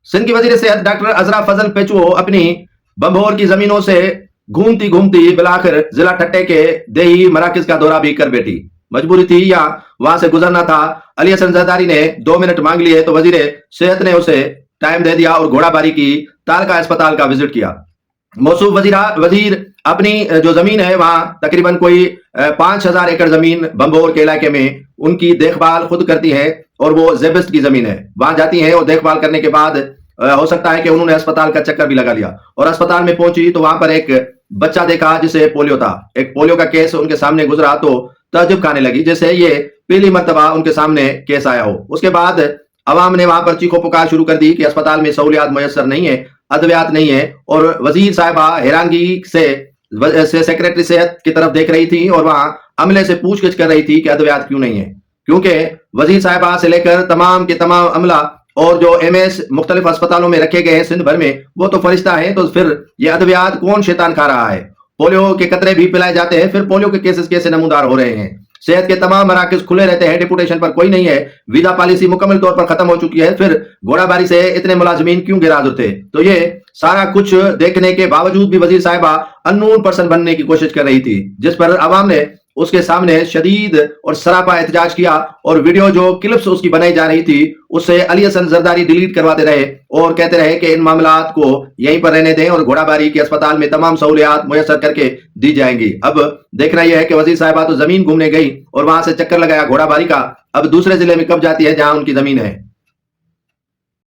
सिंध की वजीर सेहत डॉक्टर अजरा फजल पेचुओ अपनी बंभोर की जमीनों से घूमती घूमती बिलाखिर जिला ठट्टे के देही मराकज का दौरा भी कर बैठी। मजबूरी थी या वहां से गुजरना था। अली हसन जरदारी ने 2 मिनट मांग लिए तो वजीर सेहत ने उसे टाइम दे दिया और घोड़ाबारी की तालका अस्पताल का विजिट किया। मौसूफ वजीर अपनी जो जमीन है वहां तकरीबन कोई 5000 एकड़ जमीन बंभोर के इलाके में उनकी देखभाल खुद करती है और वो जेबिस्ट की जमीन है। वहां जाती हैं और देखभाल करने के बाद हो सकता है कि उन्होंने अस्पताल का चक्कर भी लगा लिया और अस्पताल में पहुंची तो वहां पर एक बच्चा देखा जिसे पोलियो था। एक पोलियो का केस उनके सामने गुजरा तो ताज्जुब खाने लगी, जैसे ये पहली मर्तबा उनके सामने केस आया हो। उसके बाद अवाम ने वहां पर चीखो पुकार शुरू कर दी कि अस्पताल में सहूलियात मुयस्सर नहीं है, अद्वियात नहीं है, और वजीर साहिबा हैरानगी से सेक्रेटरी सेहत की तरफ देख रही थी और वहां अमले से पूछगिछ कर रही थी कि अद्वियात क्यों नहीं है, क्योंकि वजीर साहिबा से लेकर तमाम के तमाम अमला और जो एमएस मुख्तलिफ अस्पतालों में रखे गए हैं सिंध भर में, वो तो फरिश्ता है, तो फिर ये अद्वियात कौन शैतान खा रहा है? पोलियो के कतरे भी पिलाए जाते हैं, फिर पोलियो के केसेस कैसे नमूदार हो रहे हैं? सेहत के तमाम मराकज खुले रहते हैं, डिपुटेशन पर कोई नहीं है, वीजा पॉलिसी मुकम्मल तौर पर खत्म हो चुकी है, फिर घोड़ाबारी से इतने मुलाजमीन क्यों गिराज होते? तो ये सारा कुछ देखने के बावजूद भी वजीर साहिबा अननोन पर्सन बनने की कोशिश कर रही थी, जिस पर अवाम ने उसके सामने शदीद और सरापा एहतजाज किया और वीडियो जो क्लिप्स उसकी बनाई जा रही थी उससे अली हसन जरदारी डिलीट करवाते रहे और कहते रहे कि इन मामलात को यहीं पर रहने दें और घोड़ाबारी के अस्पताल में तमाम सहूलियात मुयस्सर करके दी जाएंगी। अब देखना यह है कि वजीर साहिबा तो जमीन घूमने गई और वहां से चक्कर लगाया घोड़ाबारी का, अब दूसरे जिले में कब जाती है जहां उनकी जमीन है।